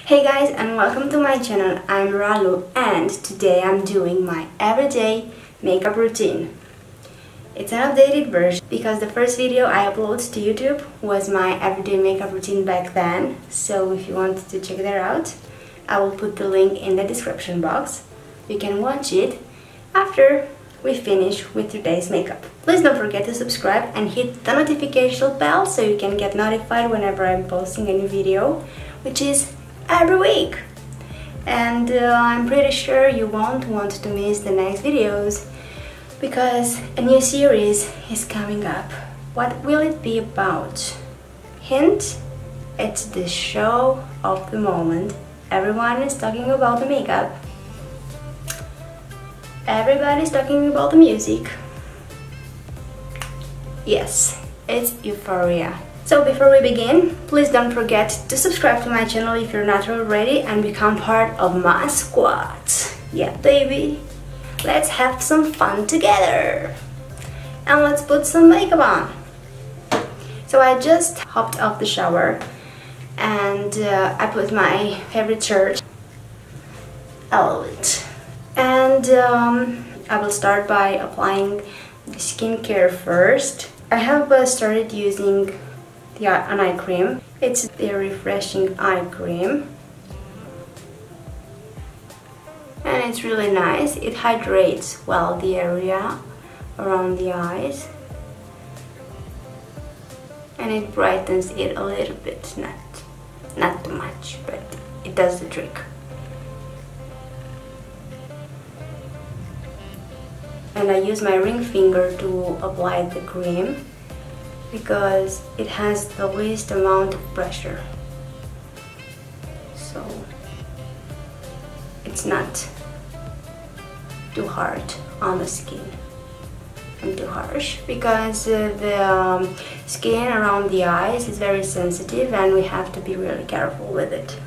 Hey guys, and welcome to my channel. I'm Ralu and today I'm doing my everyday makeup routine. It's an updated version because the first video I uploaded to YouTube was my everyday makeup routine back then. So if you want to check that out, I will put the link in the description box. You can watch it after we finish with today's makeup. Please don't forget to subscribe and hit the notification bell so you can get notified whenever I'm posting a new video, which is every week. And I'm pretty sure you won't want to miss the next videos because a new series is coming up. What will it be about? Hint, it's the show of the moment. Everyone is talking about the makeup. Everybody's talking about the music. Yes, it's Euphoria. So before we begin, please don't forget to subscribe to my channel if you're not already and become part of my squad. Yeah, baby. Let's have some fun together. And let's put some makeup on. So I just hopped off the shower and I put my favorite shirt. I love it. And I will start by applying the skincare first. I have started using an eye cream. It's a refreshing eye cream. And it's really nice. It hydrates well the area around the eyes. And it brightens it a little bit, not too much, but it does the trick. And I use my ring finger to apply the cream because it has the least amount of pressure. So it's not too hard on the skin and too harsh because the skin around the eyes is very sensitive and we have to be really careful with it.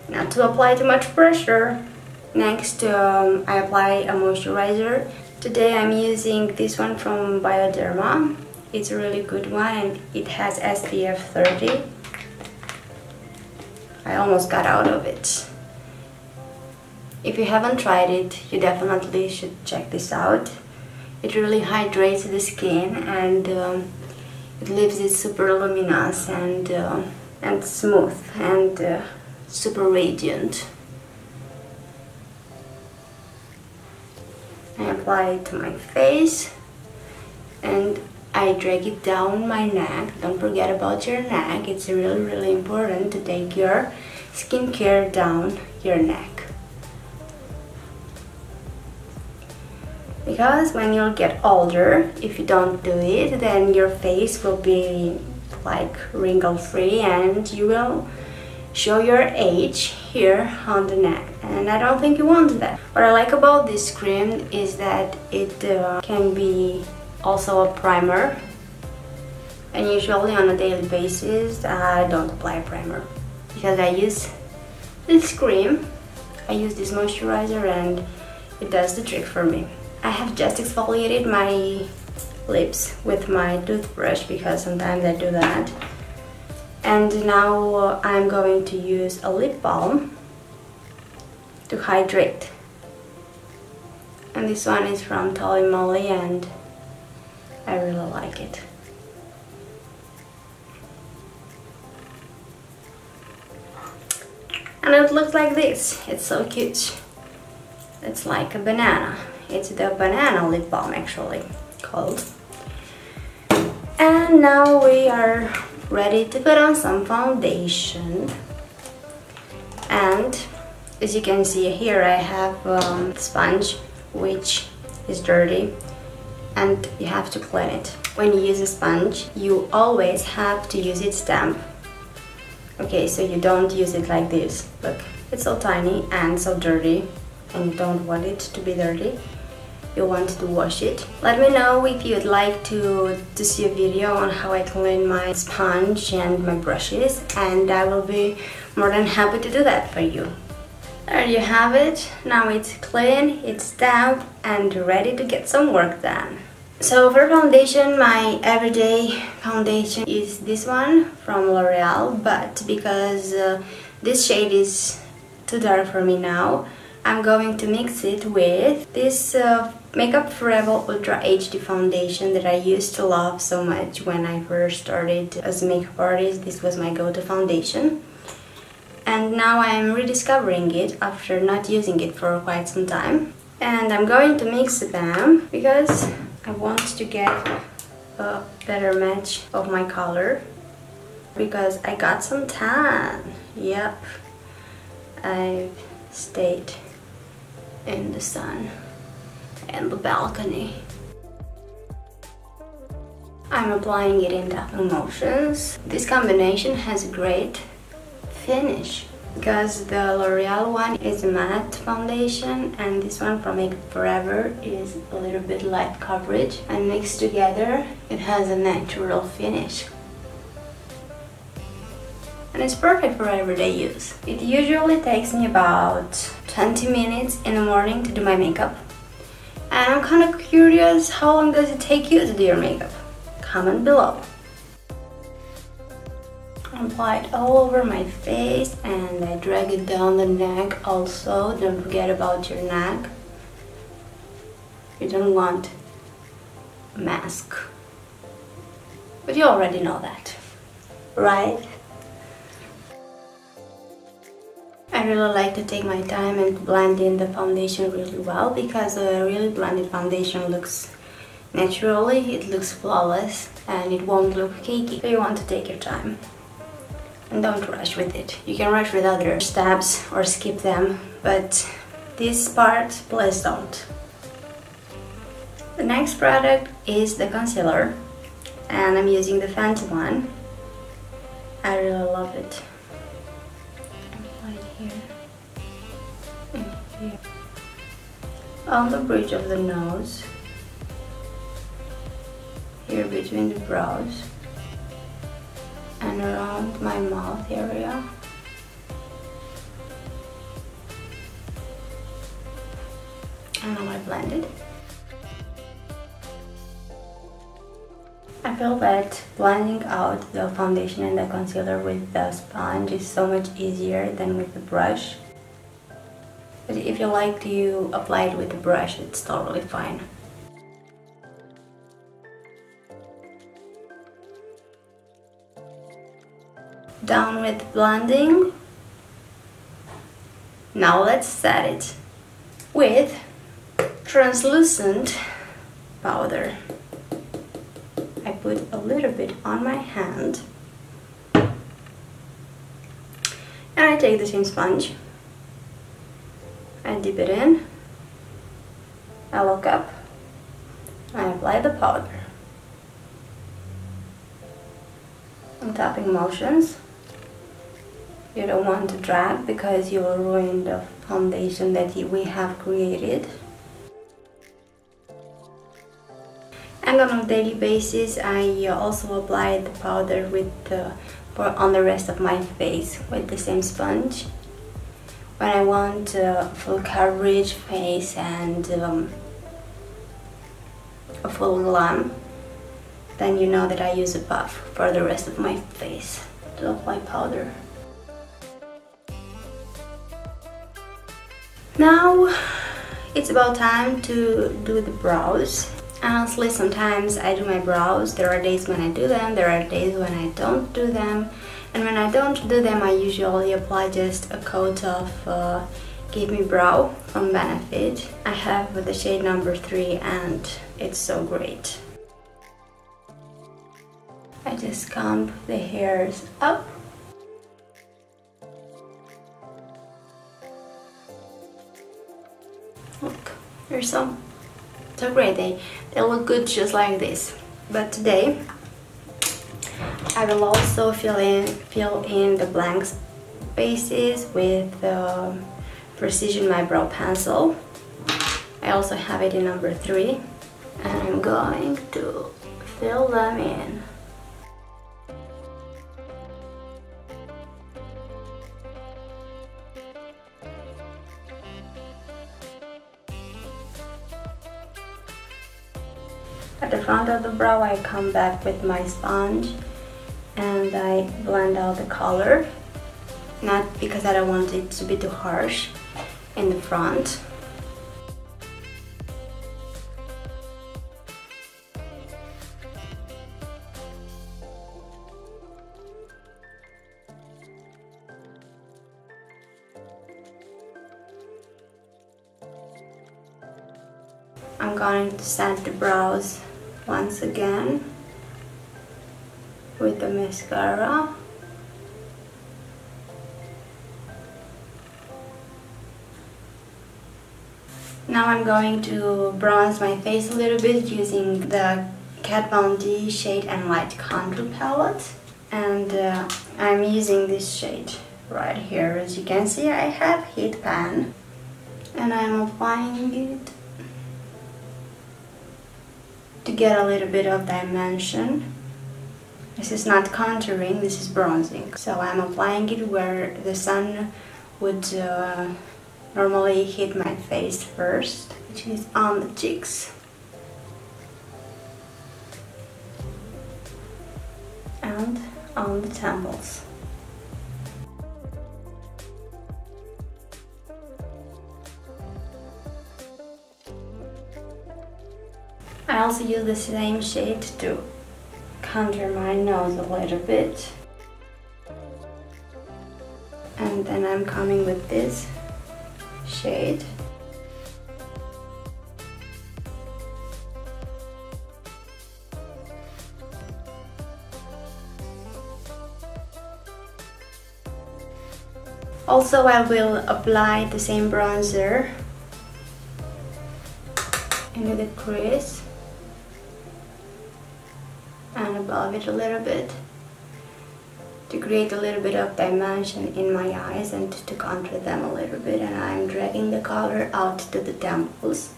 Not to apply too much pressure. Next, I apply a moisturizer. Today I'm using this one from Bioderma. It's a really good one and it has SPF 30. I almost got out of it. If you haven't tried it, you definitely should check this out. It really hydrates the skin and it leaves it super luminous and smooth and super radiant. I apply it to my face and I drag it down my neck. Don't forget about your neck. It's really important to take your skincare down your neck. Because when you'll get older, if you don't do it, then your face will be like wrinkle-free and you will show your age here on the neck, and I don't think you want that. What I like about this cream is that it can be also a primer, and usually on a daily basis I don't apply a primer because I use this cream, I use this moisturizer and it does the trick for me. I have just exfoliated my lips with my toothbrush because sometimes I do that. And now I'm going to use a lip balm to hydrate. And this one is from Tolly Molly and I really like it. And it looks like this. It's so cute. It's like a banana. It's the banana lip balm actually called. And now we are ready to put on some foundation. And as you can see here, I have a sponge which is dirty and you have to clean it. When you use a sponge, you always have to use its damp. Okay, so you don't use it like this. Look, it's so tiny and so dirty and you don't want it to be dirty. You want to wash it. Let me know if you'd like to see a video on how I clean my sponge and my brushes, and I will be more than happy to do that for you. There you have it. Now it's clean, it's damp and ready to get some work done. So for foundation, my everyday foundation is this one from L'Oreal, but because this shade is too dark for me now, I'm going to mix it with this Makeup Forever Ultra HD foundation that I used to love so much when I first started as a makeup artist. This was my go-to foundation. And now I am rediscovering it after not using it for quite some time. And I'm going to mix them because I want to get a better match of my color. Because I got some tan. Yep. I've stayed in the sun and the balcony. I'm applying it in tapping motions. This combination has a great finish because the L'Oreal one is a matte foundation and this one from Makeup Forever is a little bit light coverage, and mixed together it has a natural finish. And it's perfect for everyday use. It usually takes me about 20 minutes in the morning to do my makeup. And I'm kind of curious, how long does it take you to do your makeup? Comment below. I apply it all over my face and I drag it down the neck also. Don't forget about your neck. You don't want a mask. But you already know that, right? I really like to take my time and blend in the foundation really well because a really blended foundation looks naturally, it looks flawless and it won't look cakey. So you want to take your time and don't rush with it. You can rush with other steps or skip them, but this part, please don't. The next product is the concealer and I'm using the Fenty one. I really love it. Here and here on the bridge of the nose, here between the brows and around my mouth area. And now I blend it. I feel that blending out the foundation and the concealer with the sponge is so much easier than with the brush. But if you like to apply it with the brush, it's totally fine. Done with blending. Now let's set it with translucent powder. I put a little bit on my hand and I take the same sponge, I dip it in, I look up, I apply the powder. I'm tapping motions. You don't want to drag because you will ruin the foundation that we have created. And on a daily basis, I also apply the powder on the rest of my face with the same sponge. When I want a full coverage face and a full glam, then you know that I use a puff for the rest of my face to apply powder. Now it's about time to do the brows. Honestly, sometimes I do my brows. There are days when I do them, there are days when I don't do them. And when I don't do them, I usually apply just a coat of Give Me Brow from Benefit. I have the shade number 3 and it's so great. I just comb the hairs up. Look, here's some. So great, they look good just like this. But today I will also fill in the blank spaces with the Precision My Brow Pencil. I also have it in number 3 and I'm going to fill them in. At the front of the brow, I come back with my sponge and I blend out the color. Not because I don't want it to be too harsh in the front. I'm going to set the brows once again with the mascara. Now I'm going to bronze my face a little bit using the Kat Von D Shade and Light Contour palette, and I'm using this shade right here. As you can see, I have heat pan and I'm applying it to get a little bit of dimension. This is not contouring, this is bronzing. So I'm applying it where the sun would normally hit my face first, which is on the cheeks and on the temples. I also use the same shade to contour my nose a little bit. And then I'm coming with this shade. Also, I will apply the same bronzer into the crease and above it a little bit to create a little bit of dimension in my eyes and to contour them a little bit, and I'm dragging the color out to the temples.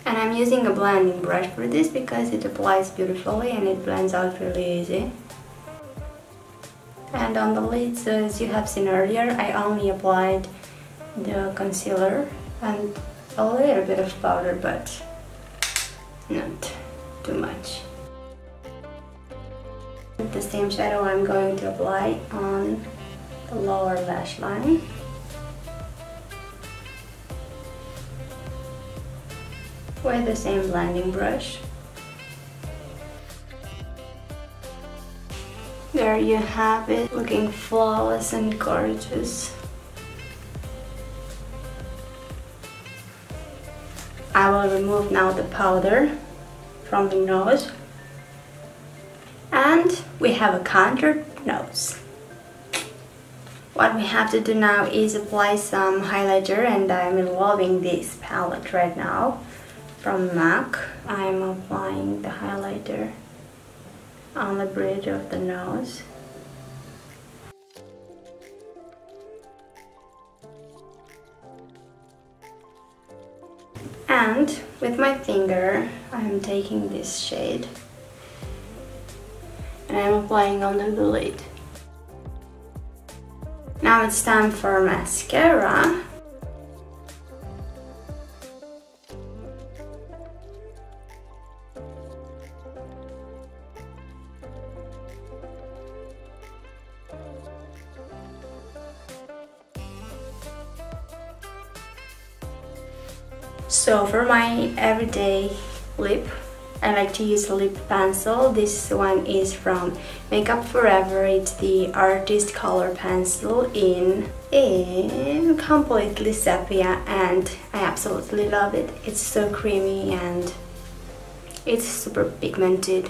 And I'm using a blending brush for this because it applies beautifully and it blends out really easy. And on the lids, as you have seen earlier, I only applied the concealer and a little bit of powder, but not too much. The same shadow I'm going to apply on the lower lash line. With the same blending brush. There you have it, looking flawless and gorgeous. I will remove now the powder from the nose, and we have a contoured nose. What we have to do now is apply some highlighter, and I'm loving this palette right now from MAC. I'm applying the highlighter on the bridge of the nose. And with my finger, I'm taking this shade and I'm applying under the lid. Now it's time for mascara. So for my everyday lip, I like to use a lip pencil. This one is from Makeup Forever. It's the Artist Color Pencil in completely sepia, and I absolutely love it. It's so creamy and it's super pigmented.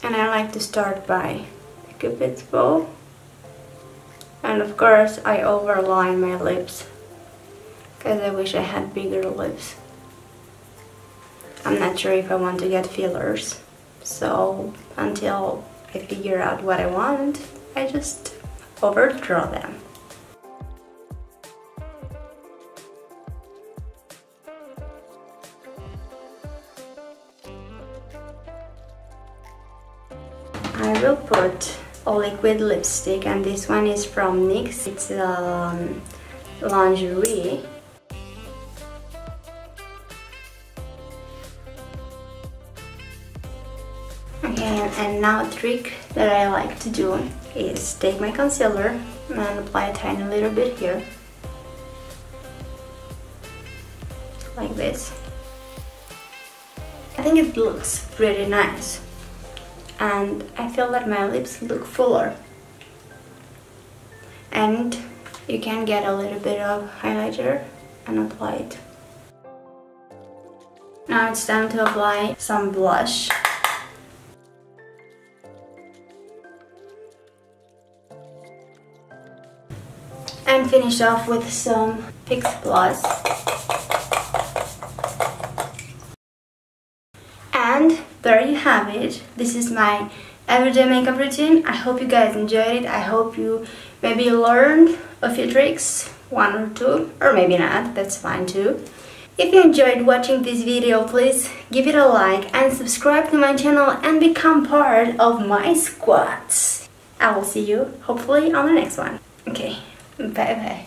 And I like to start by a Cupid's bow. And of course I overline my lips, because I wish I had bigger lips. I'm not sure if I want to get fillers, so until I figure out what I want, I just overdraw them. I will put a liquid lipstick, and this one is from NYX. It's lingerie. Okay, and now a trick that I like to do is take my concealer and apply a tiny little bit here, like this. I think it looks pretty nice, and I feel that my lips look fuller. And you can get a little bit of highlighter and apply it. Now it's time to apply some blush. And finish off with some Fix Plus. And there you have it. This is my everyday makeup routine. I hope you guys enjoyed it. I hope you maybe learned a few tricks, one or two, or maybe not, that's fine too. If you enjoyed watching this video, please give it a like and subscribe to my channel and become part of my squad. I will see you hopefully on the next one. Okay, bye bye.